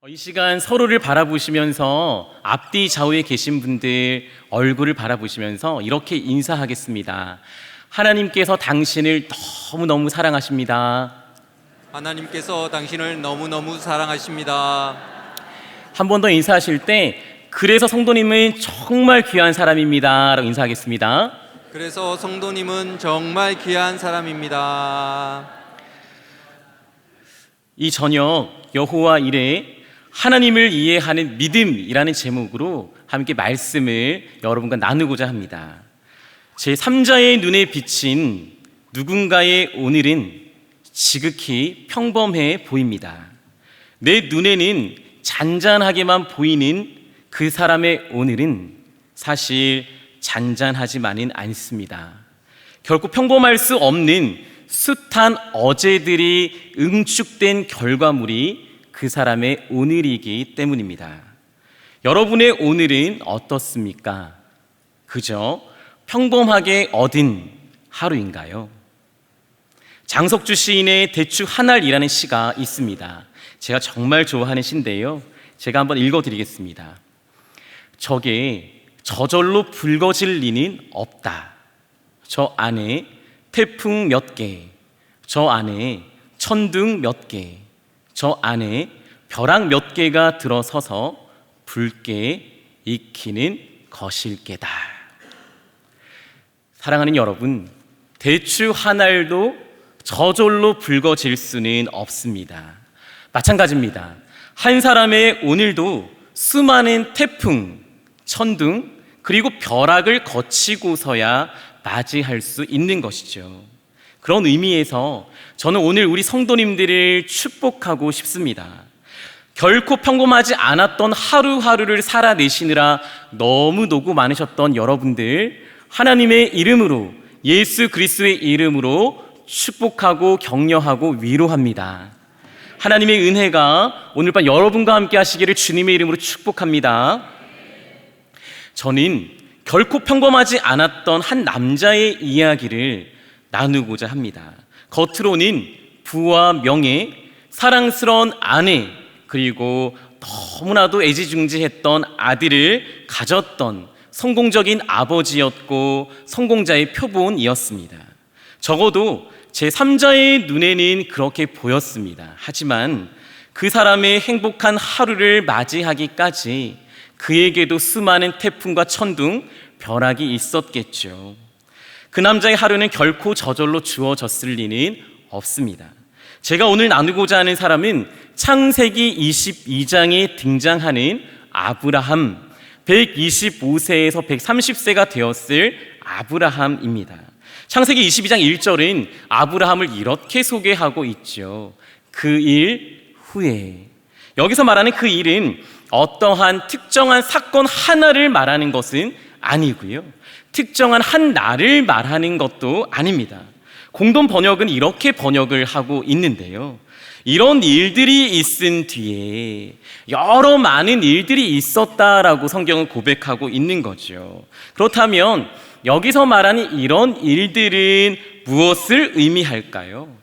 이 시간 서로를 바라보시면서 앞뒤 좌우에 계신 분들 얼굴을 바라보시면서 이렇게 인사하겠습니다. 하나님께서 당신을 너무너무 사랑하십니다. 하나님께서 당신을 너무너무 사랑하십니다. 한 번 더 인사하실 때 그래서 성도님은 정말 귀한 사람입니다 라고 인사하겠습니다. 그래서 성도님은 정말 귀한 사람입니다. 이 저녁 여호와 일에 하나님을 이해하는 믿음이라는 제목으로 함께 말씀을 여러분과 나누고자 합니다. 제3자의 눈에 비친 누군가의 오늘은 지극히 평범해 보입니다. 내 눈에는 잔잔하게만 보이는 그 사람의 오늘은 사실 잔잔하지만은 않습니다. 결코 평범할 수 없는 숱한 어제들이 응축된 결과물이 그 사람의 오늘이기 때문입니다. 여러분의 오늘은 어떻습니까? 그저 평범하게 얻은 하루인가요? 장석주 시인의 대추 한 알이라는 시가 있습니다. 제가 정말 좋아하는 시인데요, 제가 한번 읽어드리겠습니다. 저게 저절로 붉어질 리는 없다. 저 안에 태풍 몇 개, 저 안에 천둥 몇 개, 저 안에 벼락 몇 개가 들어서서 붉게 익히는 것일게다. 사랑하는 여러분, 대추 한 알도 저절로 붉어질 수는 없습니다. 마찬가지입니다. 한 사람의 오늘도 수많은 태풍, 천둥, 그리고 벼락을 거치고서야 맞이할 수 있는 것이죠. 그런 의미에서 저는 오늘 우리 성도님들을 축복하고 싶습니다. 결코 평범하지 않았던 하루하루를 살아내시느라 너무너무 많으셨던 여러분들, 하나님의 이름으로, 예수 그리스도의 이름으로 축복하고 격려하고 위로합니다. 하나님의 은혜가 오늘 밤 여러분과 함께 하시기를 주님의 이름으로 축복합니다. 저는 결코 평범하지 않았던 한 남자의 이야기를 나누고자 합니다. 겉으로는 부와 명예, 사랑스러운 아내, 그리고 너무나도 애지중지했던 아들을 가졌던 성공적인 아버지였고 성공자의 표본이었습니다. 적어도 제3자의 눈에는 그렇게 보였습니다. 하지만 그 사람의 행복한 하루를 맞이하기까지 그에게도 수많은 태풍과 천둥, 벼락이 있었겠죠. 그 남자의 하루는 결코 저절로 주어졌을 리는 없습니다. 제가 오늘 나누고자 하는 사람은 창세기 22장에 등장하는 아브라함, 125세에서 130세가 되었을 아브라함입니다. 창세기 22장 1절은 아브라함을 이렇게 소개하고 있죠. 그 일 후에. 여기서 말하는 그 일은 어떠한 특정한 사건 하나를 말하는 것은 아니고요, 특정한 한 날을 말하는 것도 아닙니다. 공동 번역은 이렇게 번역을 하고 있는데요, 이런 일들이 있은 뒤에 여러 많은 일들이 있었다라고 성경은 고백하고 있는 거죠. 그렇다면 여기서 말하는 이런 일들은 무엇을 의미할까요?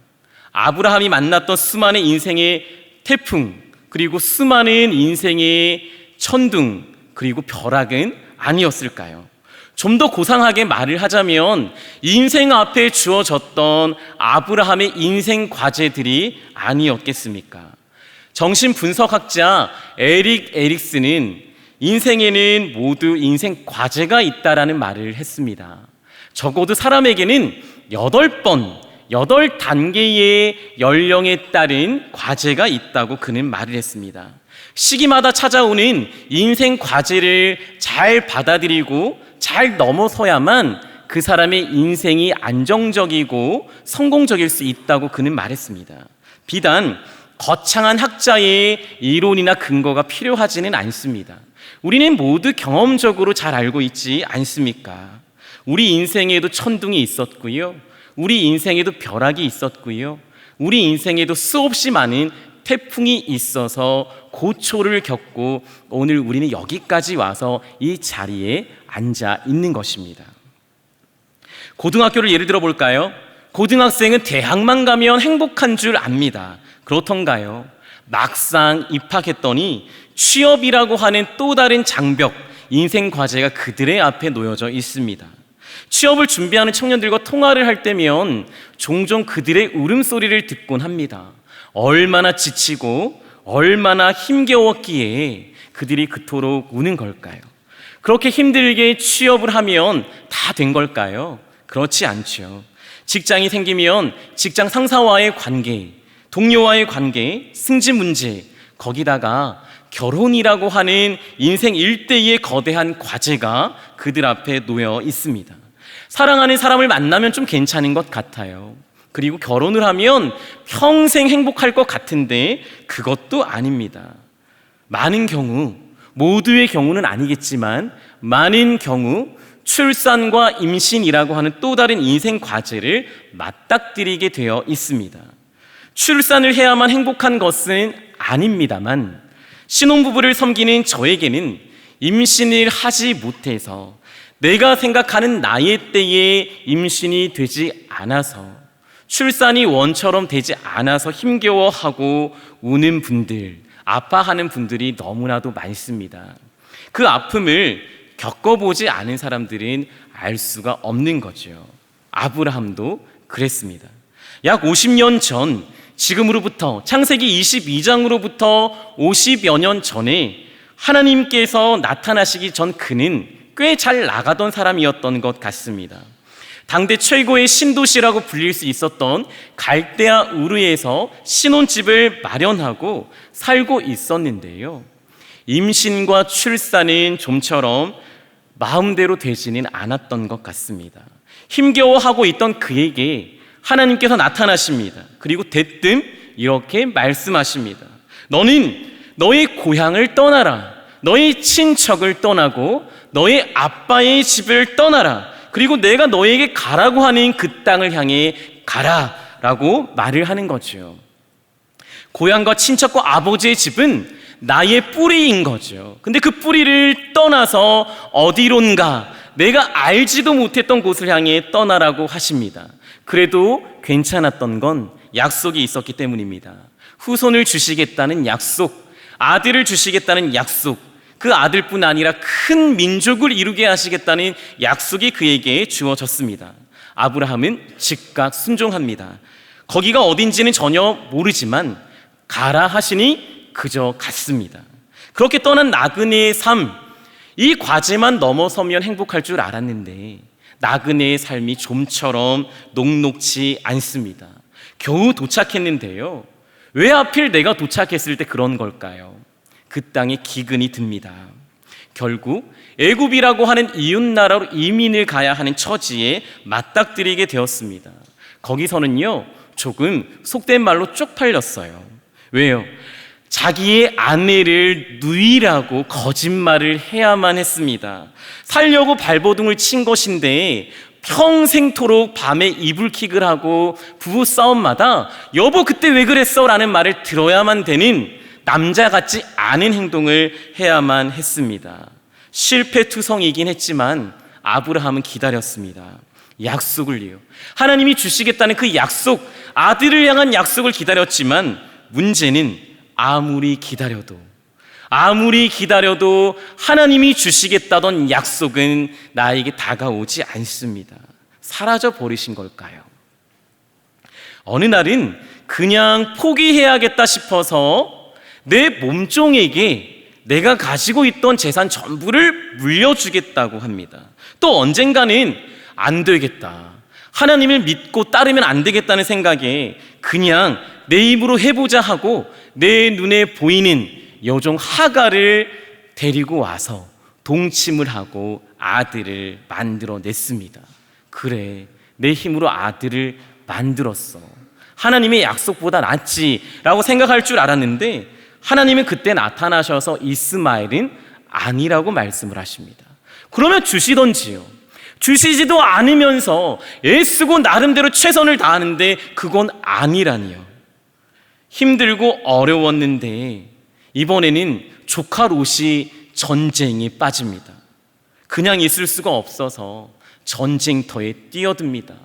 아브라함이 만났던 수많은 인생의 태풍, 그리고 수많은 인생의 천둥, 그리고 벼락은 아니었을까요? 좀 더 고상하게 말을 하자면 인생 앞에 주어졌던 아브라함의 인생 과제들이 아니었겠습니까? 정신분석학자 에릭 에릭슨은 인생에는 모두 인생 과제가 있다라는 말을 했습니다. 적어도 사람에게는 8번, 8단계의 연령에 따른 과제가 있다고 그는 말을 했습니다. 시기마다 찾아오는 인생 과제를 잘 받아들이고 잘 넘어서야만 그 사람의 인생이 안정적이고 성공적일 수 있다고 그는 말했습니다. 비단 거창한 학자의 이론이나 근거가 필요하지는 않습니다. 우리는 모두 경험적으로 잘 알고 있지 않습니까? 우리 인생에도 천둥이 있었고요, 우리 인생에도 벼락이 있었고요, 우리 인생에도 수없이 많은 태풍이 있어서 고초를 겪고 오늘 우리는 여기까지 와서 이 자리에 앉아 있는 것입니다. 고등학교를 예를 들어 볼까요? 고등학생은 대학만 가면 행복한 줄 압니다. 그렇던가요? 막상 입학했더니 취업이라고 하는 또 다른 장벽, 인생 과제가 그들의 앞에 놓여져 있습니다. 취업을 준비하는 청년들과 통화를 할 때면 종종 그들의 울음소리를 듣곤 합니다. 얼마나 지치고 얼마나 힘겨웠기에 그들이 그토록 우는 걸까요? 그렇게 힘들게 취업을 하면 다 된 걸까요? 그렇지 않죠. 직장이 생기면 직장 상사와의 관계, 동료와의 관계, 승진 문제, 거기다가 결혼이라고 하는 인생 일대의 거대한 과제가 그들 앞에 놓여 있습니다. 사랑하는 사람을 만나면 좀 괜찮은 것 같아요. 그리고 결혼을 하면 평생 행복할 것 같은데 그것도 아닙니다. 많은 경우, 모두의 경우는 아니겠지만 많은 경우 출산과 임신이라고 하는 또 다른 인생 과제를 맞닥뜨리게 되어 있습니다. 출산을 해야만 행복한 것은 아닙니다만 신혼부부를 섬기는 저에게는 임신을 하지 못해서 내가 생각하는 나의 때에 임신이 되지 않아서 출산이 원처럼 되지 않아서 힘겨워하고 우는 분들, 아파하는 분들이 너무나도 많습니다. 그 아픔을 겪어보지 않은 사람들은 알 수가 없는 거죠. 아브라함도 그랬습니다. 약 50년 전, 지금으로부터 창세기 22장으로부터 50여 년 전에 하나님께서 나타나시기 전 그는 꽤 잘 나가던 사람이었던 것 같습니다. 당대 최고의 신도시라고 불릴 수 있었던 갈대아 우르에서 신혼집을 마련하고 살고 있었는데요. 임신과 출산은 좀처럼 마음대로 되지는 않았던 것 같습니다. 힘겨워하고 있던 그에게 하나님께서 나타나십니다. 그리고 대뜸 이렇게 말씀하십니다. 너는 너의 고향을 떠나라. 너의 친척을 떠나고 너의 아빠의 집을 떠나라. 그리고 내가 너에게 가라고 하는 그 땅을 향해 가라라고 말을 하는 거죠. 고향과 친척과 아버지의 집은 나의 뿌리인 거죠. 근데 그 뿌리를 떠나서 어디론가 내가 알지도 못했던 곳을 향해 떠나라고 하십니다. 그래도 괜찮았던 건 약속이 있었기 때문입니다. 후손을 주시겠다는 약속, 아들을 주시겠다는 약속, 그 아들뿐 아니라 큰 민족을 이루게 하시겠다는 약속이 그에게 주어졌습니다. 아브라함은 즉각 순종합니다. 거기가 어딘지는 전혀 모르지만 가라 하시니 그저 갔습니다. 그렇게 떠난 나그네의 삶, 이 과제만 넘어서면 행복할 줄 알았는데 나그네의 삶이 좀처럼 녹록지 않습니다. 겨우 도착했는데요. 왜 하필 내가 도착했을 때 그런 걸까요? 그 땅에 기근이 듭니다. 결국 애굽이라고 하는 이웃나라로 이민을 가야 하는 처지에 맞닥뜨리게 되었습니다. 거기서는요, 조금 속된 말로 쪽팔렸어요. 왜요? 자기의 아내를 누이라고 거짓말을 해야만 했습니다. 살려고 발버둥을 친 것인데 평생토록 밤에 이불킥을 하고 부부싸움마다 여보 그때 왜 그랬어? 라는 말을 들어야만 되는 남자 같지 않은 행동을 해야만 했습니다. 실패투성이긴 했지만 아브라함은 기다렸습니다. 약속을요. 하나님이 주시겠다는 그 약속, 아들을 향한 약속을 기다렸지만 문제는 아무리 기다려도 하나님이 주시겠다던 약속은 나에게 다가오지 않습니다. 사라져 버리신 걸까요? 어느 날은 그냥 포기해야겠다 싶어서 내 몸종에게 내가 가지고 있던 재산 전부를 물려주겠다고 합니다. 또 언젠가는 안 되겠다, 하나님을 믿고 따르면 안 되겠다는 생각에 그냥 내 입으로 해보자 하고 내 눈에 보이는 여종 하갈을 데리고 와서 동침을 하고 아들을 만들어냈습니다. 그래, 내 힘으로 아들을 만들었어. 하나님의 약속보다 낫지라고 생각할 줄 알았는데 하나님은 그때 나타나셔서 이스마엘은 아니라고 말씀을 하십니다. 그러면 주시던지요. 주시지도 않으면서 애쓰고 나름대로 최선을 다하는데 그건 아니라니요. 힘들고 어려웠는데 이번에는 조카 롯이 전쟁에 빠집니다. 그냥 있을 수가 없어서 전쟁터에 뛰어듭니다.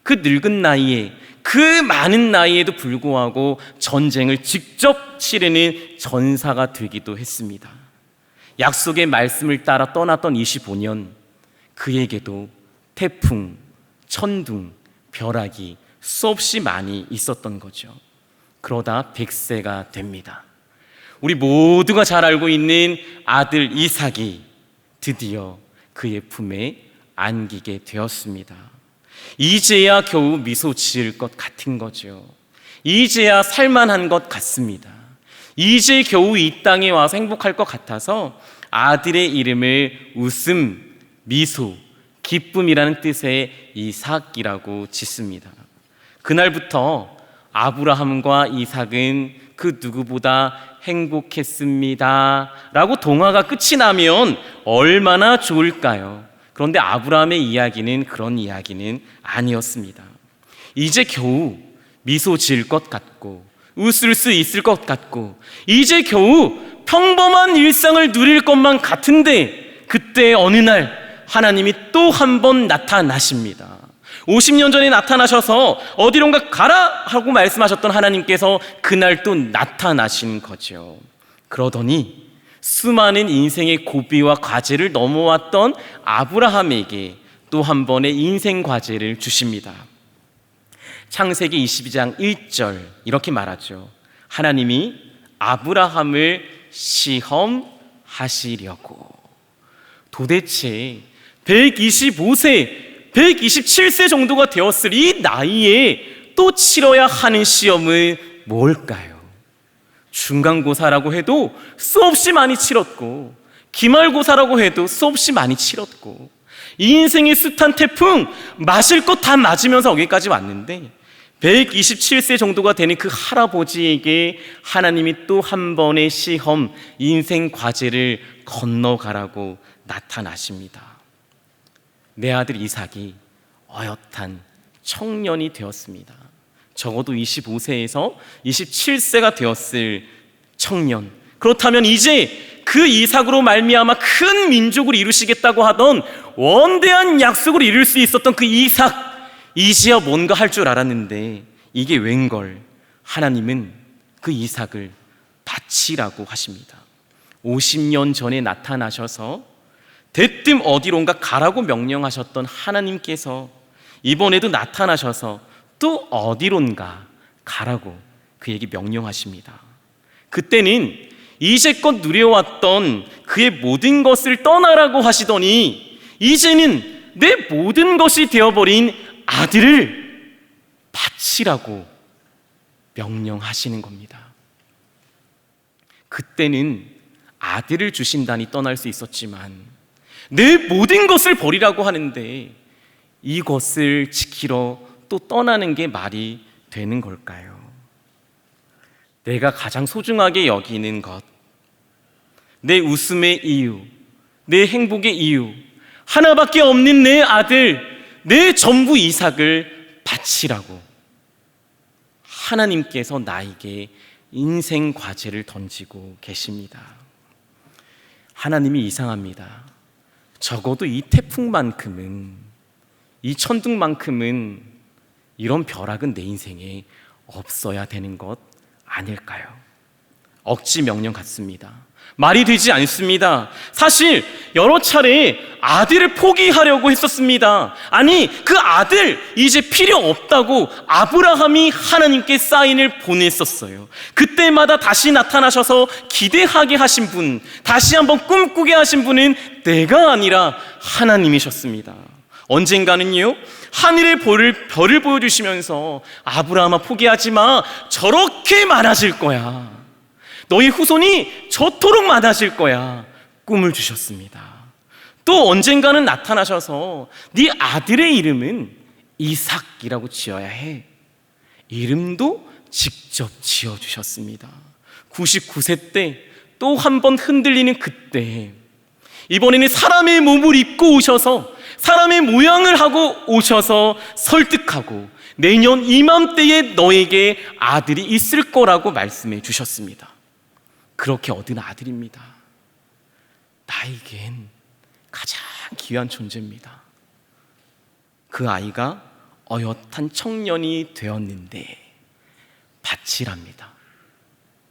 그 늙은 나이에, 그 많은 나이에도 불구하고 전쟁을 직접 치르는 전사가 되기도 했습니다. 약속의 말씀을 따라 떠났던 25년, 그에게도 태풍, 천둥, 벼락이 수없이 많이 있었던 거죠. 그러다 100세가 됩니다. 우리 모두가 잘 알고 있는 아들 이삭이 드디어 그의 품에 안기게 되었습니다. 이제야 겨우 미소 지을 것 같은 거죠. 이제야 살만한 것 같습니다. 이제 겨우 이 땅에 와서 행복할 것 같아서 아들의 이름을 웃음, 미소, 기쁨이라는 뜻의 이삭이라고 짓습니다. 그날부터 아브라함과 이삭은 그 누구보다 행복했습니다 라고 동화가 끝이 나면 얼마나 좋을까요? 그런데 아브라함의 이야기는 그런 이야기는 아니었습니다. 이제 겨우 미소 지을 것 같고 웃을 수 있을 것 같고 이제 겨우 평범한 일상을 누릴 것만 같은데, 그때 어느 날 하나님이 또 한 번 나타나십니다. 50년 전에 나타나셔서 어디론가 가라 하고 말씀하셨던 하나님께서 그날 또 나타나신 거죠. 그러더니 수많은 인생의 고비와 과제를 넘어왔던 아브라함에게 또 한 번의 인생 과제를 주십니다. 창세기 22장 1절 이렇게 말하죠. 하나님이 아브라함을 시험하시려고. 도대체 125세, 127세 정도가 되었을 이 나이에 또 치러야 하는 시험은 뭘까요? 중간고사라고 해도 수없이 많이 치렀고, 기말고사라고 해도 수없이 많이 치렀고, 이 인생의 숱한 태풍 마실 것 다 맞으면서 여기까지 왔는데 127세 정도가 되는 그 할아버지에게 하나님이 또 한 번의 시험, 인생 과제를 건너가라고 나타나십니다. 내 아들 이삭이 어엿한 청년이 되었습니다. 적어도 25세에서 27세가 되었을 청년. 그렇다면 이제 그 이삭으로 말미암아 큰 민족을 이루시겠다고 하던 원대한 약속을 이룰 수 있었던 그 이삭, 이제야 뭔가 할 줄 알았는데 이게 웬걸, 하나님은 그 이삭을 바치라고 하십니다. 50년 전에 나타나셔서 대뜸 어디론가 가라고 명령하셨던 하나님께서 이번에도 나타나셔서 또 어디론가 가라고 그에게 명령하십니다. 그때는 이제껏 누려왔던 그의 모든 것을 떠나라고 하시더니 이제는 내 모든 것이 되어버린 아들을 바치라고 명령하시는 겁니다. 그때는 아들을 주신다니 떠날 수 있었지만 내 모든 것을 버리라고 하는데 이것을 지키러 또 떠나는 게 말이 되는 걸까요? 내가 가장 소중하게 여기는 것, 내 웃음의 이유, 내 행복의 이유, 하나밖에 없는 내 아들, 내 전부 이삭을 바치라고 하나님께서 나에게 인생 과제를 던지고 계십니다. 하나님이 이상합니다. 적어도 이 태풍만큼은, 이 천둥만큼은, 이런 벼락은 내 인생에 없어야 되는 것 아닐까요? 억지 명령 같습니다. 말이 되지 않습니다. 사실 여러 차례 아들을 포기하려고 했었습니다. 아니, 그 아들 이제 필요 없다고 아브라함이 하나님께 사인을 보냈었어요. 그때마다 다시 나타나셔서 기대하게 하신 분, 다시 한번 꿈꾸게 하신 분은 내가 아니라 하나님이셨습니다. 언젠가는요, 하늘의 별을 보여주시면서 아브라함아 포기하지 마, 저렇게 많아질 거야, 너희 후손이 저토록 많아질 거야, 꿈을 주셨습니다. 또 언젠가는 나타나셔서 네 아들의 이름은 이삭이라고 지어야 해, 이름도 직접 지어주셨습니다. 99세 때 또 한 번 흔들리는 그때, 이번에는 사람의 몸을 입고 오셔서 사람의 모양을 하고 오셔서 설득하고 내년 이맘때에 너에게 아들이 있을 거라고 말씀해 주셨습니다. 그렇게 얻은 아들입니다. 나에겐 가장 귀한 존재입니다. 그 아이가 어엿한 청년이 되었는데 바치랍니다.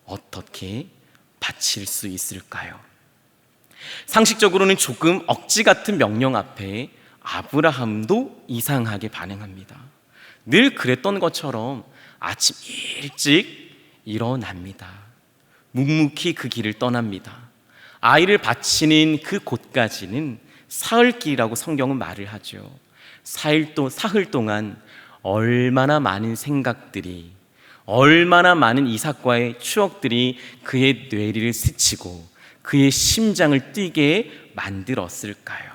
어떻게 바칠 수 있을까요? 상식적으로는 조금 억지 같은 명령 앞에 아브라함도 이상하게 반응합니다. 늘 그랬던 것처럼 아침 일찍 일어납니다. 묵묵히 그 길을 떠납니다. 아이를 바치는 그 곳까지는 사흘길이라고 성경은 말을 하죠. 사흘 동안 얼마나 많은 생각들이, 얼마나 많은 이삭과의 추억들이 그의 뇌리를 스치고 그의 심장을 뛰게 만들었을까요?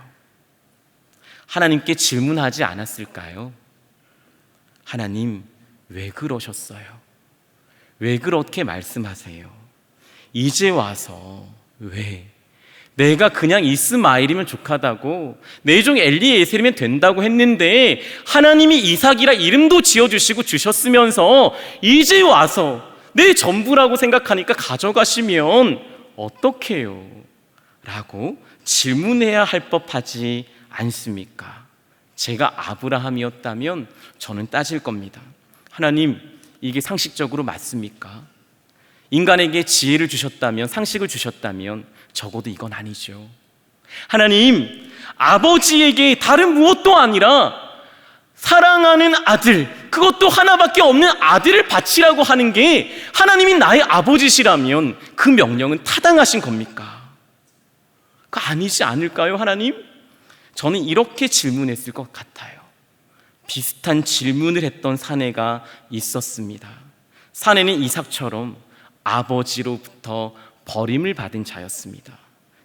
하나님께 질문하지 않았을까요? 하나님, 왜 그러셨어요? 왜 그렇게 말씀하세요? 이제 와서 왜? 내가 그냥 이스마엘이면 족하다고, 내 종 엘리에셀이면 된다고 했는데 하나님이 이삭이라 이름도 지어주시고 주셨으면서 이제 와서 내 전부라고 생각하니까 가져가시면 어떡해요? 라고 질문해야 할 법하지 않습니까? 제가 아브라함이었다면 저는 따질 겁니다. 하나님, 이게 상식적으로 맞습니까? 인간에게 지혜를 주셨다면, 상식을 주셨다면 적어도 이건 아니죠. 하나님, 아버지에게 다른 무엇도 아니라 사랑하는 아들, 그것도 하나밖에 없는 아들을 바치라고 하는 게 하나님이 나의 아버지시라면 그 명령은 타당하신 겁니까? 그 아니지 않을까요, 하나님? 저는 이렇게 질문했을 것 같아요. 비슷한 질문을 했던 사내가 있었습니다. 사내는 이삭처럼 아버지로부터 버림을 받은 자였습니다.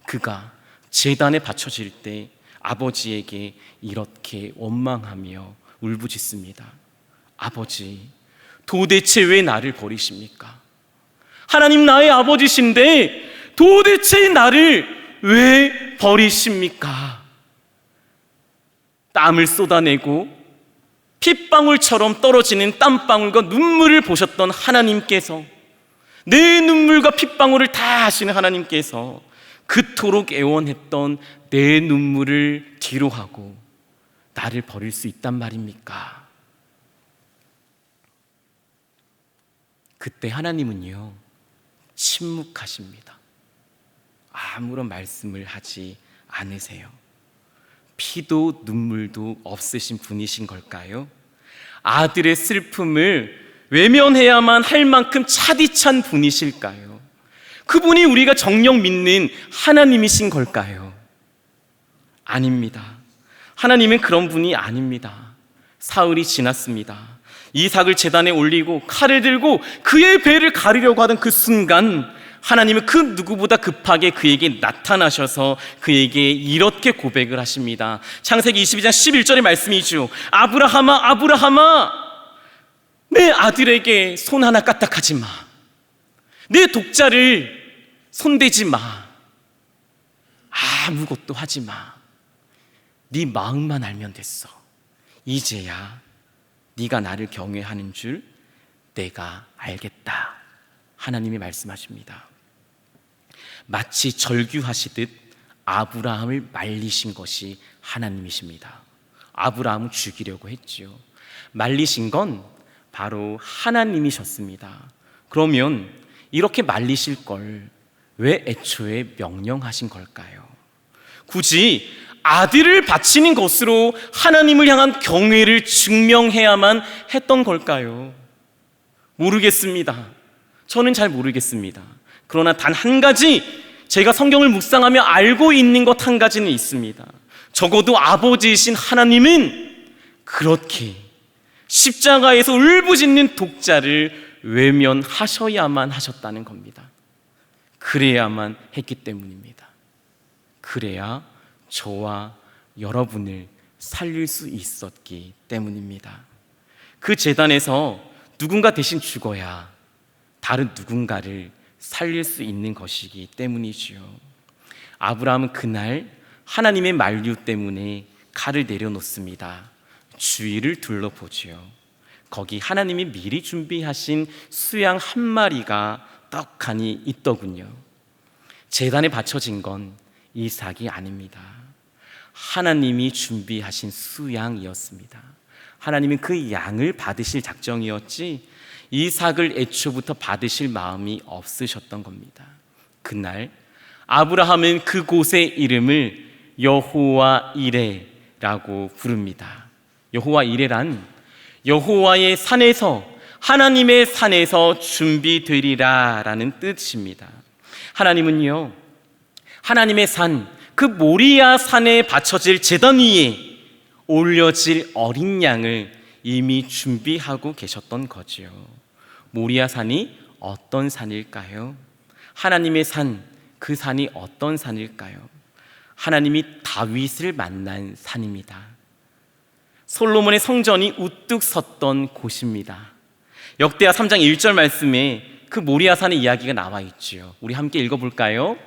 그가 제단에 바쳐질 때 아버지에게 이렇게 원망하며 울부짖습니다. 아버지, 도대체 왜 나를 버리십니까? 하나님 나의 아버지신데 도대체 나를 왜 버리십니까? 땀을 쏟아내고 핏방울처럼 떨어지는 땀방울과 눈물을 보셨던 하나님께서, 내 눈물과 핏방울을 다 아시는 하나님께서 그토록 애원했던 내 눈물을 뒤로하고 나를 버릴 수 있단 말입니까? 그때 하나님은요, 침묵하십니다. 아무런 말씀을 하지 않으세요. 피도 눈물도 없으신 분이신 걸까요? 아들의 슬픔을 외면해야만 할 만큼 차디찬 분이실까요? 그분이 우리가 정녕 믿는 하나님이신 걸까요? 아닙니다. 하나님은 그런 분이 아닙니다. 사흘이 지났습니다. 이삭을 제단에 올리고 칼을 들고 그의 배를 가르려고 하던 그 순간 하나님은 그 누구보다 급하게 그에게 나타나셔서 그에게 이렇게 고백을 하십니다. 창세기 22장 11절의 말씀이죠. 아브라함아, 아브라함아, 내 아들에게 손 하나 까딱하지 마. 내 독자를 손대지 마. 아무것도 하지 마. 네 마음만 알면 됐어. 이제야 네가 나를 경외하는 줄 내가 알겠다. 하나님이 말씀하십니다. 마치 절규하시듯 아브라함을 말리신 것이 하나님이십니다. 아브라함을 죽이려고 했죠. 말리신 건 바로 하나님이셨습니다. 그러면 이렇게 말리실 걸 왜 애초에 명령하신 걸까요? 굳이 아들을 바치는 것으로 하나님을 향한 경외를 증명해야만 했던 걸까요? 모르겠습니다. 저는 잘 모르겠습니다. 그러나 단 한 가지 제가 성경을 묵상하며 알고 있는 것 한 가지는 있습니다. 적어도 아버지이신 하나님은 그렇게 십자가에서 울부짖는 독자를 외면하셔야만 하셨다는 겁니다. 그래야만 했기 때문입니다. 그래야 저와 여러분을 살릴 수 있었기 때문입니다. 그 제단에서 누군가 대신 죽어야 다른 누군가를 살릴 수 있는 것이기 때문이지요. 아브라함은 그날 하나님의 만류 때문에 칼을 내려놓습니다. 주위를 둘러보지요. 거기 하나님이 미리 준비하신 수양 한 마리가 떡하니 있더군요. 제단에 바쳐진 건 이삭이 아닙니다. 하나님이 준비하신 수양이었습니다. 하나님은 그 양을 받으실 작정이었지 이삭을 애초부터 받으실 마음이 없으셨던 겁니다. 그날 아브라함은 그곳의 이름을 여호와 이레라고 부릅니다. 여호와 이레란 여호와의 산에서, 하나님의 산에서 준비되리라 라는 뜻입니다. 하나님은요, 하나님의 산, 그 모리아 산에 바쳐질 제단 위에 올려질 어린 양을 이미 준비하고 계셨던 거지요. 모리아 산이 어떤 산일까요? 하나님의 산, 그 산이 어떤 산일까요? 하나님이 다윗을 만난 산입니다. 솔로몬의 성전이 우뚝 섰던 곳입니다. 역대하 3장 1절 말씀에 그 모리아 산의 이야기가 나와 있지요. 우리 함께 읽어볼까요?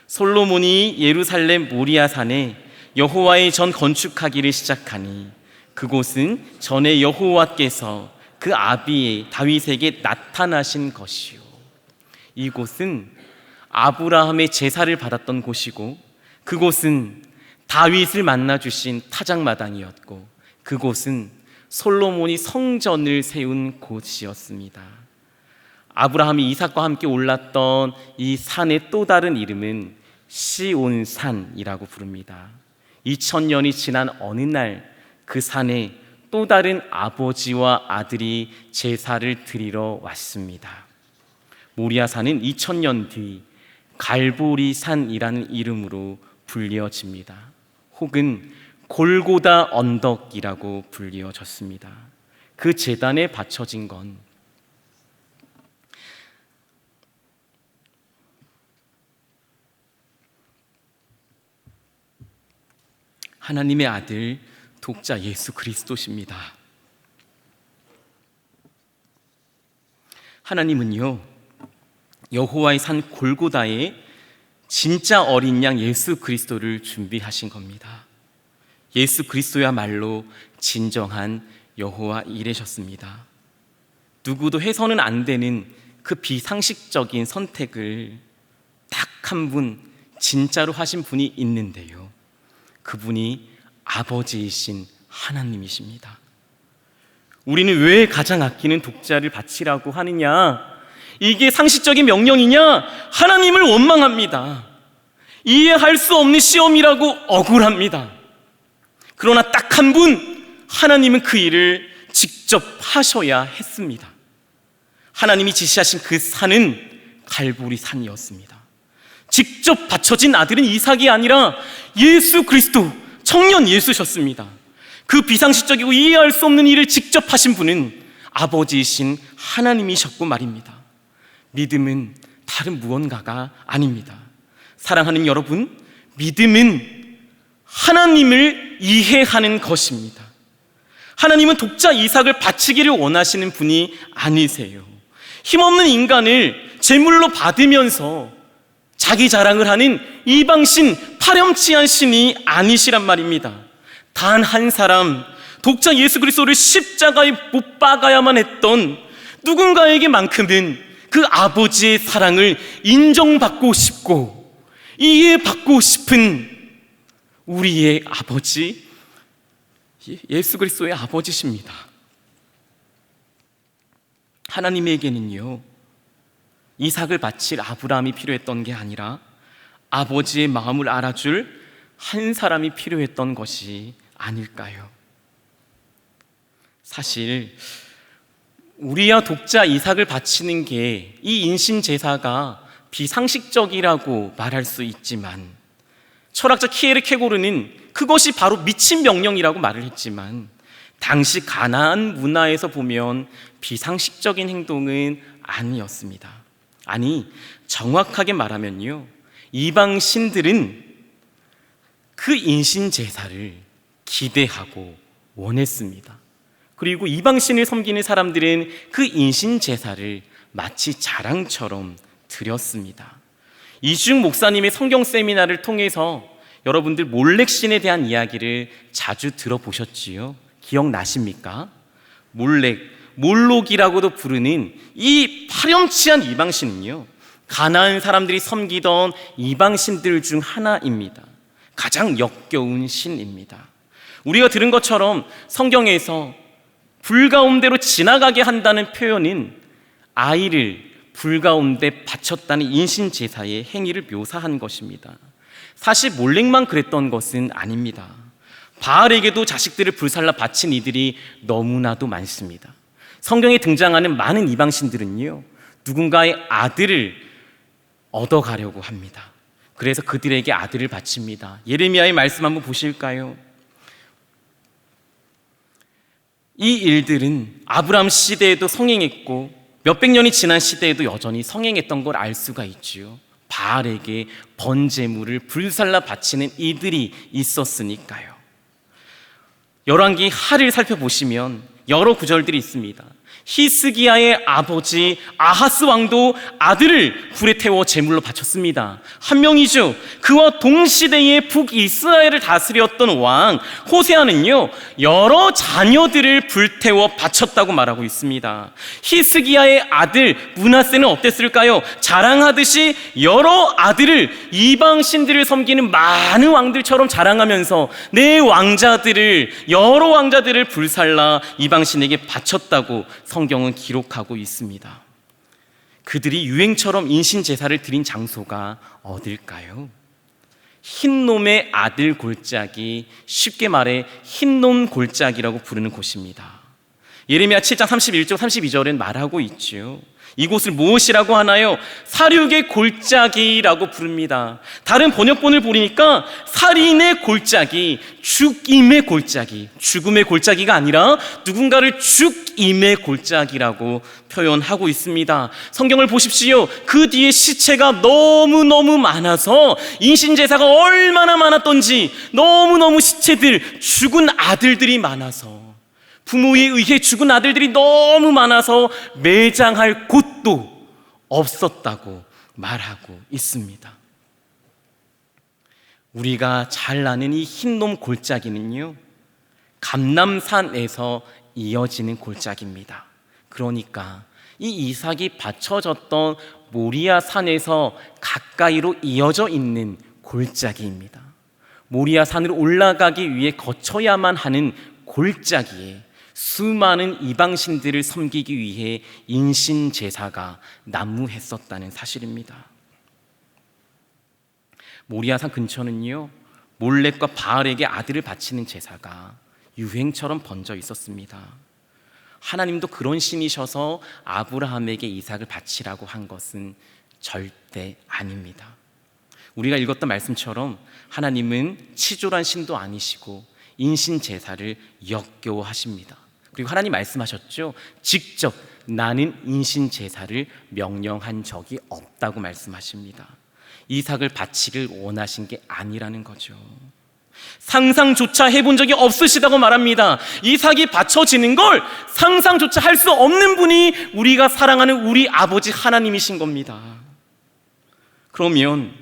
솔로몬이 예루살렘 모리아 산에 여호와의 전 건축하기를 시작하니 그곳은 전에 여호와께서 그 아비의 다윗에게 나타나신 것이요. 이곳은 아브라함의 제사를 받았던 곳이고, 그곳은 다윗을 만나 주신 타작마당이었고, 그곳은 솔로몬이 성전을 세운 곳이었습니다. 아브라함이 이삭과 함께 올랐던 이 산의 또 다른 이름은 시온산이라고 부릅니다. 2000년이 지난 어느 날 그 산에 또 다른 아버지와 아들이 제사를 드리러 왔습니다. 모리아산은 2000년 뒤 갈보리산이라는 이름으로 불리어집니다. 혹은 골고다 언덕이라고 불리어졌습니다. 그 제단에 바쳐진 건 하나님의 아들 독자 예수 그리스도십니다. 하나님은요, 여호와의 산 골고다에 진짜 어린 양 예수 그리스도를 준비하신 겁니다. 예수 그리스도야말로 진정한 여호와 이레셨습니다. 누구도 해서는 안 되는 그 비상식적인 선택을 딱 한 분, 진짜로 하신 분이 있는데요, 그분이 아버지이신 하나님이십니다. 우리는 왜 가장 아끼는 독자를 바치라고 하느냐? 이게 상식적인 명령이냐? 하나님을 원망합니다. 이해할 수 없는 시험이라고 억울합니다. 그러나 딱 한 분, 하나님은 그 일을 직접 하셔야 했습니다. 하나님이 지시하신 그 산은 갈보리 산이었습니다. 직접 바쳐진 아들은 이삭이 아니라 예수 그리스도, 청년 예수셨습니다. 그 비상식적이고 이해할 수 없는 일을 직접 하신 분은 아버지이신 하나님이셨고 말입니다. 믿음은 다른 무언가가 아닙니다. 사랑하는 여러분, 믿음은 하나님을 이해하는 것입니다. 하나님은 독자 이삭을 바치기를 원하시는 분이 아니세요. 힘없는 인간을 제물로 받으면서 자기 자랑을 하는 이방신, 파렴치한 신이 아니시란 말입니다. 단 한 사람, 독자 예수 그리스도를 십자가에 못 박아야만 했던 누군가에게만큼은 그 아버지의 사랑을 인정받고 싶고 이해받고 싶은 우리의 아버지, 예수 그리스도의 아버지십니다. 하나님에게는요, 이삭을 바칠 아브라함이 필요했던 게 아니라 아버지의 마음을 알아줄 한 사람이 필요했던 것이 아닐까요? 사실 우리야 독자 이삭을 바치는 게 이 인신 제사가 비상식적이라고 말할 수 있지만, 철학자 키에르 케고르는 그것이 바로 미친 명령이라고 말을 했지만, 당시 가나안 문화에서 보면 비상식적인 행동은 아니었습니다. 아니, 정확하게 말하면요, 이방 신들은 그 인신 제사를 기대하고 원했습니다. 그리고 이방 신을 섬기는 사람들은 그 인신 제사를 마치 자랑처럼 드렸습니다. 이중 목사님의 성경 세미나를 통해서 여러분들 몰렉신에 대한 이야기를 자주 들어보셨지요? 기억나십니까? 몰록이라고도 부르는 이 파렴치한 이방신은요, 가나안 사람들이 섬기던 이방신들 중 하나입니다. 가장 역겨운 신입니다. 우리가 들은 것처럼 성경에서 불가운데로 지나가게 한다는 표현은 아이를 불가운데 바쳤다는 인신제사의 행위를 묘사한 것입니다. 사실 몰렉만 그랬던 것은 아닙니다. 바알에게도 자식들을 불살라 바친 이들이 너무나도 많습니다. 성경에 등장하는 많은 이방신들은요, 누군가의 아들을 얻어가려고 합니다. 그래서 그들에게 아들을 바칩니다. 예레미야의 말씀 한번 보실까요? 이 일들은 아브라함 시대에도 성행했고 몇백 년이 지난 시대에도 여전히 성행했던 걸 알 수가 있지요. 바알에게 번제물을 불살라 바치는 이들이 있었으니까요. 열왕기 하를 살펴보시면 여러 구절들이 있습니다. 히스기야의 아버지 아하스 왕도 아들을 불에 태워 제물로 바쳤습니다. 한 명이죠. 그와 동시대에 북이스라엘을 다스렸던 왕 호세아는요, 여러 자녀들을 불태워 바쳤다고 말하고 있습니다. 히스기야의 아들 므낫세는 어땠을까요? 자랑하듯이 여러 아들을 이방 신들을 섬기는 많은 왕들처럼 자랑하면서 내 왕자들을, 여러 왕자들을 불살라 이방 신에게 바쳤다고 성경은 기록하고 있습니다. 그들이 유행처럼 인신제사를 드린 장소가 어딜까요? 흰놈의 아들 골짜기, 쉽게 말해 흰놈 골짜기라고 부르는 곳입니다. 예레미야 7장 31절 32절엔 말하고 있죠. 이곳을 무엇이라고 하나요? 사륙의 골짜기라고 부릅니다. 다른 번역본을 보니까 살인의 골짜기, 죽임의 골짜기, 죽음의 골짜기가 아니라 누군가를 죽임의 골짜기라고 표현하고 있습니다. 성경을 보십시오. 그 뒤에 시체가 너무너무 많아서 인신제사가 얼마나 많았던지, 너무너무 시체들, 죽은 아들들이 많아서, 부모에 의해 죽은 아들들이 너무 많아서 매장할 곳도 없었다고 말하고 있습니다. 우리가 잘 아는 이 흰놈 골짜기는요, 감람산에서 이어지는 골짜기입니다. 그러니까 이 이삭이 바쳐졌던 모리아 산에서 가까이로 이어져 있는 골짜기입니다. 모리아 산으로 올라가기 위해 거쳐야만 하는 골짜기에 수많은 이방신들을 섬기기 위해 인신제사가 난무했었다는 사실입니다. 모리아산 근처는요, 몰렉과 바알에게 아들을 바치는 제사가 유행처럼 번져 있었습니다. 하나님도 그런 신이셔서 아브라함에게 이삭을 바치라고 한 것은 절대 아닙니다. 우리가 읽었던 말씀처럼 하나님은 치졸한 신도 아니시고 인신제사를 역겨워하십니다. 그리고 하나님 말씀하셨죠. 직접 나는 인신제사를 명령한 적이 없다고 말씀하십니다. 이삭을 바치길 원하신 게 아니라는 거죠. 상상조차 해본 적이 없으시다고 말합니다. 이삭이 바쳐지는 걸 상상조차 할 수 없는 분이 우리가 사랑하는 우리 아버지 하나님이신 겁니다. 그러면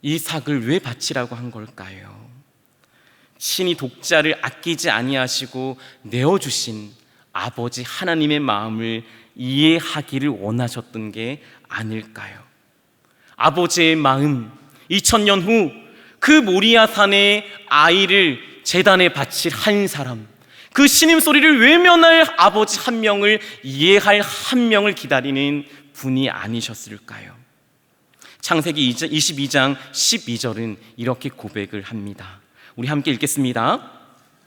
이삭을 왜 바치라고 한 걸까요? 신이 독자를 아끼지 아니하시고 내어주신 아버지 하나님의 마음을 이해하기를 원하셨던 게 아닐까요? 아버지의 마음, 2000년 후 그 모리아 산에 아이를 제단에 바칠 한 사람, 그 신임 소리를 외면할 아버지 한 명을 이해할 한 명을 기다리는 분이 아니셨을까요? 창세기 22장 12절은 이렇게 고백을 합니다. 우리 함께 읽겠습니다.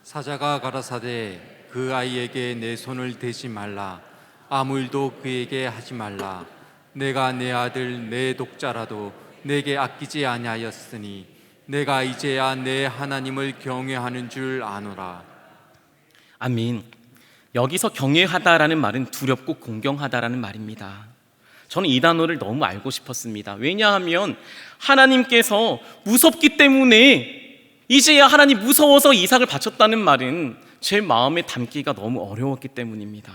사자가 가라사대 그 아이에게 내 손을 대지 말라. 아무 일도 그에게 하지 말라. 내가 내 아들 내 독자라도 내게 아끼지 아니하였으니 내가 이제야 내 하나님을 경외하는 줄 아노라. 아멘. 여기서 경외하다라는 말은 두렵고 공경하다라는 말입니다. 저는 이 단어를 너무 알고 싶었습니다. 왜냐하면 하나님께서 무섭기 때문에 이제야 하나님 무서워서 이삭을 바쳤다는 말은 제 마음에 담기가 너무 어려웠기 때문입니다.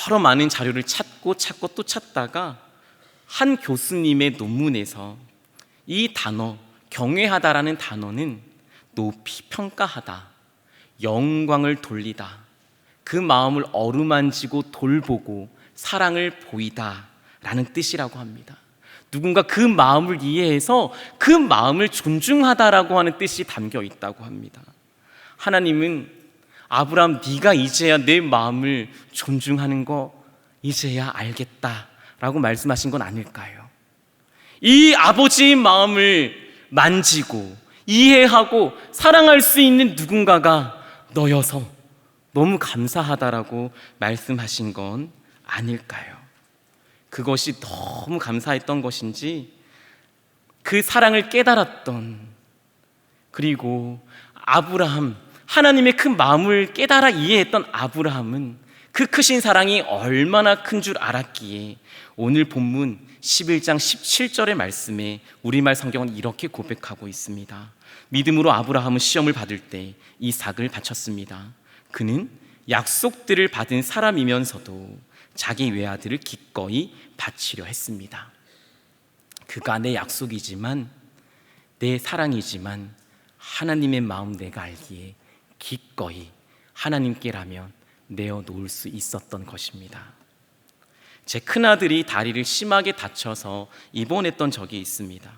여러 많은 자료를 찾고 또 찾다가 한 교수님의 논문에서 이 단어, 경외하다라는 단어는 높이 평가하다, 영광을 돌리다, 그 마음을 어루만지고 돌보고 사랑을 보이다 라는 뜻이라고 합니다. 누군가 그 마음을 이해해서 그 마음을 존중하다라고 하는 뜻이 담겨 있다고 합니다. 하나님은 아브라함, 네가 이제야 내 마음을 존중하는 거 이제야 알겠다라고 말씀하신 건 아닐까요? 이 아버지의 마음을 만지고 이해하고 사랑할 수 있는 누군가가 너여서 너무 감사하다라고 말씀하신 건 아닐까요? 그것이 너무 감사했던 것인지 그 사랑을 깨달았던, 그리고 아브라함, 하나님의 그 마음을 깨달아 이해했던 아브라함은 그 크신 사랑이 얼마나 큰 줄 알았기에 오늘 본문 11장 17절의 말씀에 우리말 성경은 이렇게 고백하고 있습니다. 믿음으로 아브라함은 시험을 받을 때 이삭을 바쳤습니다. 그는 약속들을 받은 사람이면서도 자기 외아들을 기꺼이 바치려 했습니다. 그가 내 약속이지만, 내 사랑이지만 하나님의 마음 내가 알기에 기꺼이 하나님께라면 내어놓을 수 있었던 것입니다. 제 큰아들이 다리를 심하게 다쳐서 입원했던 적이 있습니다.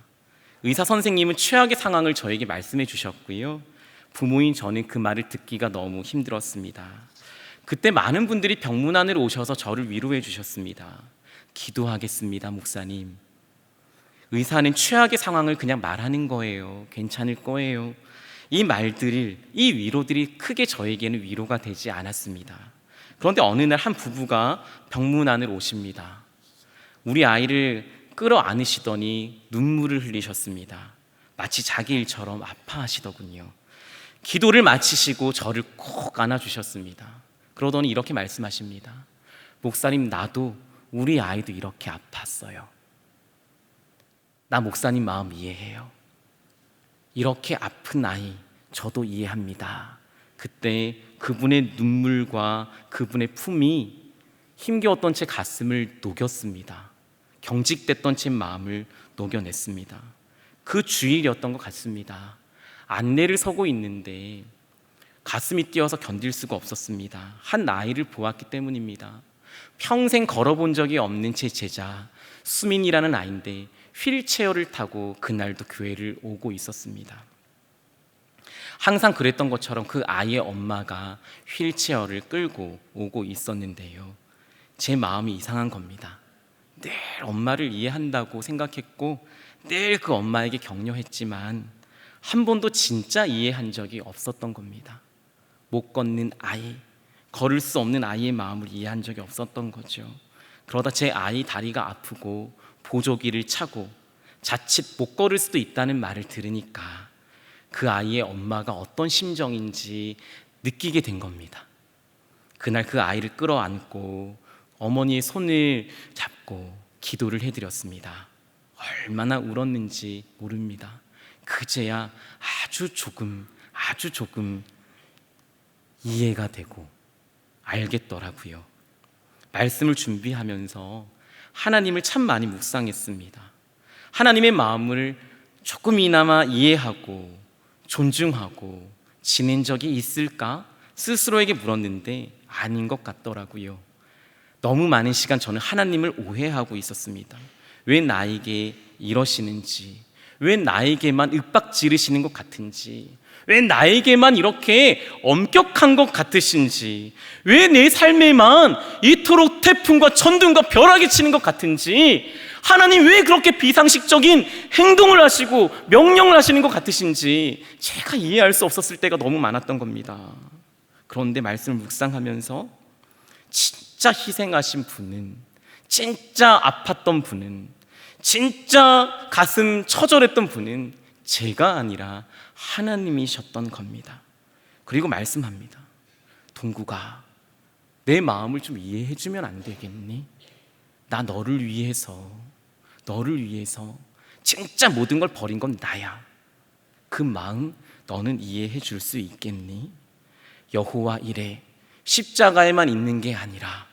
의사 선생님은 최악의 상황을 저에게 말씀해 주셨고요, 부모인 저는 그 말을 듣기가 너무 힘들었습니다. 그때 많은 분들이 병문안으로 오셔서 저를 위로해 주셨습니다. 기도하겠습니다, 목사님. 의사는 최악의 상황을 그냥 말하는 거예요. 괜찮을 거예요. 이 말들을, 이 위로들이 크게 저에게는 위로가 되지 않았습니다. 그런데 어느 날 한 부부가 병문안을 오십니다. 우리 아이를 끌어안으시더니 눈물을 흘리셨습니다. 마치 자기 일처럼 아파하시더군요. 기도를 마치시고 저를 꼭 안아주셨습니다. 그러더니 이렇게 말씀하십니다. 목사님, 나도 우리 아이도 이렇게 아팠어요. 나 목사님 마음 이해해요. 이렇게 아픈 아이 저도 이해합니다. 그때 그분의 눈물과 그분의 품이 힘겨웠던 제 가슴을 녹였습니다. 경직됐던 제 마음을 녹여냈습니다. 그 주일이었던 것 같습니다. 안내를 서고 있는데 가슴이 뛰어서 견딜 수가 없었습니다. 한 아이를 보았기 때문입니다. 평생 걸어본 적이 없는 제 제자 수민이라는 아이인데 휠체어를 타고 그날도 교회를 오고 있었습니다. 항상 그랬던 것처럼 그 아이의 엄마가 휠체어를 끌고 오고 있었는데요, 제 마음이 이상한 겁니다. 늘 엄마를 이해한다고 생각했고 늘 그 엄마에게 격려했지만 한 번도 진짜 이해한 적이 없었던 겁니다. 못 걷는 아이, 걸을 수 없는 아이의 마음을 이해한 적이 없었던 거죠. 그러다 제 아이 다리가 아프고 보조기를 차고 자칫 못 걸을 수도 있다는 말을 들으니까 그 아이의 엄마가 어떤 심정인지 느끼게 된 겁니다. 그날 그 아이를 끌어안고 어머니의 손을 잡고 기도를 해드렸습니다. 얼마나 울었는지 모릅니다. 그제야 아주 조금 이해가 되고 알겠더라고요. 말씀을 준비하면서 하나님을 참 많이 묵상했습니다. 하나님의 마음을 조금이나마 이해하고 존중하고 지낸 적이 있을까 스스로에게 물었는데 아닌 것 같더라고요. 너무 많은 시간 저는 하나님을 오해하고 있었습니다. 왜 나에게 이러시는지, 왜 나에게만 윽박 지르시는 것 같은지, 왜 나에게만 이렇게 엄격한 것 같으신지, 왜 내 삶에만 이토록 태풍과 천둥과 벼락이 치는 것 같은지, 하나님 왜 그렇게 비상식적인 행동을 하시고 명령을 하시는 것 같으신지 제가 이해할 수 없었을 때가 너무 많았던 겁니다. 그런데 말씀을 묵상하면서 진짜 희생하신 분은, 진짜 아팠던 분은, 진짜 가슴 처절했던 분은 제가 아니라 하나님이셨던 겁니다. 그리고 말씀합니다. 동구가 내 마음을 좀 이해해 주면 안 되겠니? 나 너를 위해서 진짜 모든 걸 버린 건 나야. 그 마음 너는 이해해 줄 수 있겠니? 여호와 이래, 십자가에만 있는 게 아니라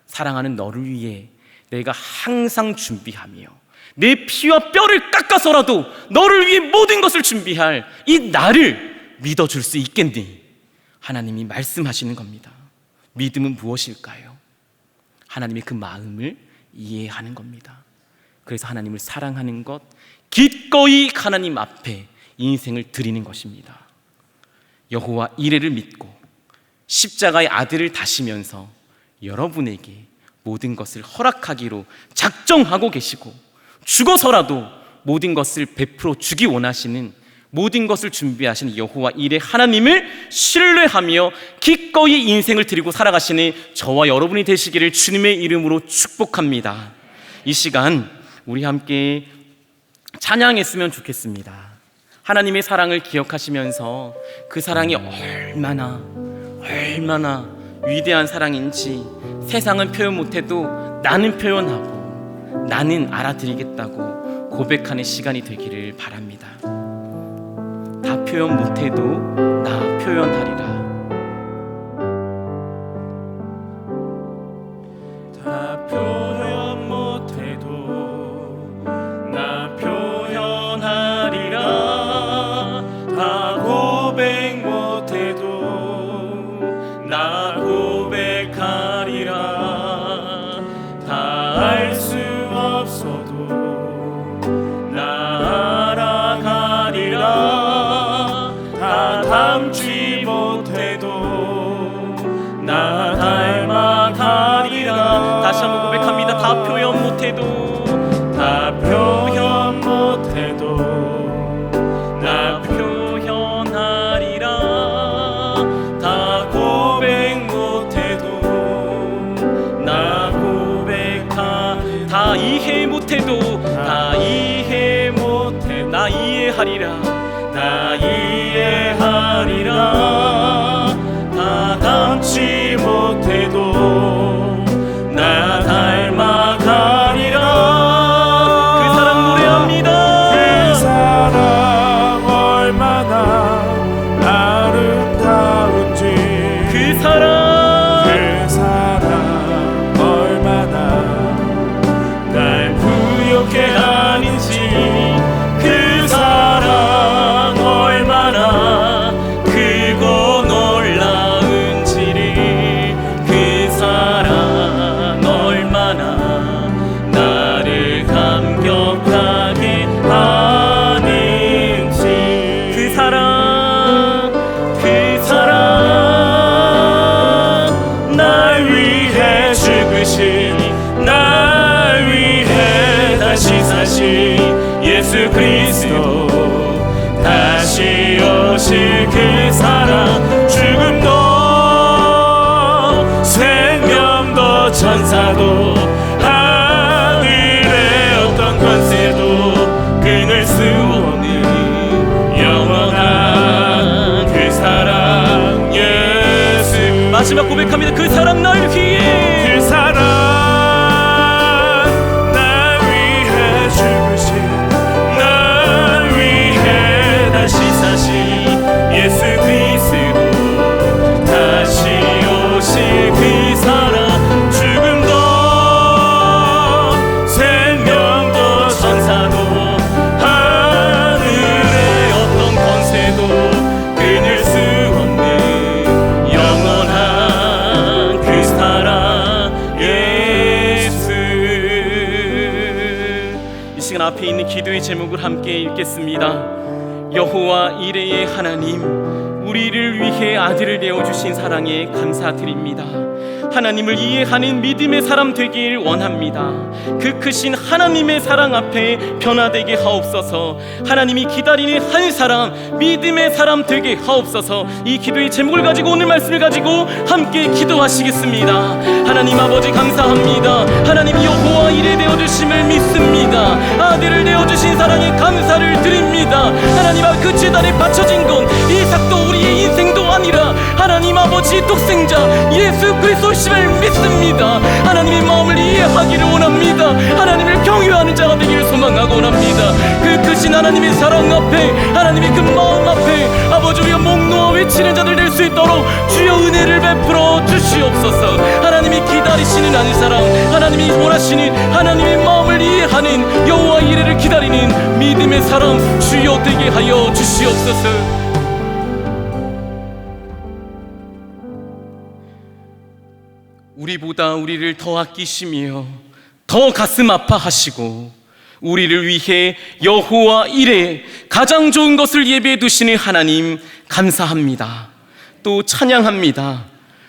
사랑하는 너를 위해 내가 항상 준비하며 내 피와 뼈를 깎아서라도 너를 위해 모든 것을 준비할 이 나를 믿어줄 수 있겠니? 하나님이 말씀하시는 겁니다. 믿음은 무엇일까요? 하나님의 그 마음을 이해하는 겁니다. 그래서 하나님을 사랑하는 것, 기꺼이 하나님 앞에 인생을 드리는 것입니다. 여호와 이레를 믿고 십자가의 아들을 다시면서 여러분에게 모든 것을 허락하기로 작정하고 계시고 죽어서라도 모든 것을 베풀어 주기 원하시는, 모든 것을 준비하시는 여호와 일의 하나님을 신뢰하며 기꺼이 인생을 드리고 살아가시는 저와 여러분이 되시기를 주님의 이름으로 축복합니다. 이 시간 우리 함께 찬양했으면 좋겠습니다. 하나님의 사랑을 기억하시면서 그 사랑이 얼마나 위대한 사랑인지 세상은 표현 못해도 나는 표현하고 나는 알아드리겠다고 고백하는 시간이 되기를 바랍니다. 다 표현 못해도 나 표현하리라. 다 표현 못해도 나 표현하리라. 다 고백 못해도 나 고백하리라. 다 알 수 없어도 나 알아가리라. 다 닮지 못해도 나 닮아가리라. 다시 한번 고백합니다. 다 표현 못해도 다 표현 못해도 나 표현하리라. 다 고백 못해도 나 다 이해 못해도 다 이해 못해 나 이해하리라. 나 이해하리라. 다 닮지 못해도 나 닮아가리라. 그 사랑 노래합니다. 그 사랑 얼마나 아름다운지. 그 사랑 날 부욕해 하는지. 그 사랑 얼마나 크고 놀라운지를. 그 사랑 얼마나 나를 감격하게 하는지. 그 사랑 날 위해 죽으신, 날 위해 다시 사신 예수 그리스도. 다시 오실 그 사랑. 죽음도 생명도 천사도 하늘의 어떤 권세도 끊을 수 없는 영원한 그 사랑 예수. 마지막 고백합니다. 그 사랑 날 위해. 그 사랑 날 위해 죽으신, 날 위해 다시 사신 예수 그리스도. 다시 오실 그 사랑. 죽음도 생명도 천사도 하늘의 어떤 권세도 끊을 수 없는 영원한 그 사랑 예수. 이 시간 앞에 있는 기도의 제목을 함께 읽겠습니다. 여호와 이레의 하나님, 우리를 위해 아들을 내어주신 사랑에 감사드립니다. 하나님을 이해하는 믿음의 사람 되길 원합니다. 그 크신 하나님의 사랑 앞에 변화되게 하옵소서. 하나님이 기다리는 한 사람, 믿음의 사람 되게 하옵소서. 이 기도의 제목을 가지고, 오늘 말씀을 가지고 함께 기도하시겠습니다. 하나님 아버지 감사합니다. 하나님이 여호와 이레 되어주심을 믿습니다. 아들을 내어주신 사랑에 감사를 드립니다. 하나님 그 제단에 바쳐진 건 이삭도 우리의 인생도 아니라 하나님 아버지 독생자 예수 그리스도심을 믿습니다. 하나님의 마음을 이해하기를 원합니다. 하나님을 경외하는 자가 되기를 소망하고 원합니다. 그 크신 하나님의 사랑 앞에, 하나님의 그 마음 앞에 아버지 우리가 목 놓아 외치는 자들 될 수 있도록 주여 은혜를 베풀어 주시옵소서. 하나님이 기다리시는 한 사람, 하나님이 원하시는 하나님의 마음을 이해하는 여호와 이레를 기다리는 믿음의 사람 주여 되게 하여 주시옵소서. 우리보다 우리를 더 아끼시며 더 가슴 아파하시고 우리를 위해 여호와 이레 가장 좋은 것을 예배해 두시는 하나님 감사합니다. 또 찬양합니다.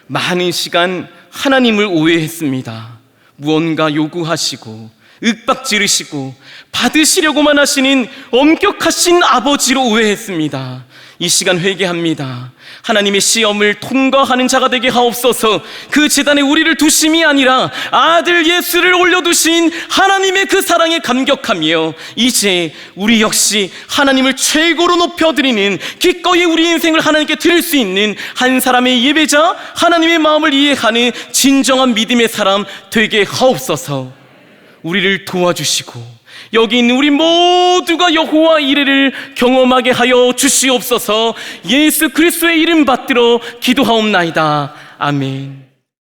많은 시간 하나님을 오해했습니다. 무언가 요구하시고 윽박 지르시고 받으시려고만 하시는 엄격하신 아버지로 오해했습니다. 이 시간 회개합니다. 하나님의 시험을 통과하는 자가 되게 하옵소서. 그 제단에 우리를 두심이 아니라 아들 예수를 올려두신 하나님의 그 사랑에 감격하며 이제 우리 역시 하나님을 최고로 높여드리는, 기꺼이 우리 인생을 하나님께 드릴 수 있는 한 사람의 예배자, 하나님의 마음을 이해하는 진정한 믿음의 사람 되게 하옵소서. 우리를 도와주시고 여기 있는 우리 모두가 여호와 이레를 경험하게 하여 주시옵소서. 예수 그리스도의 이름 받들어 기도하옵나이다. 아멘.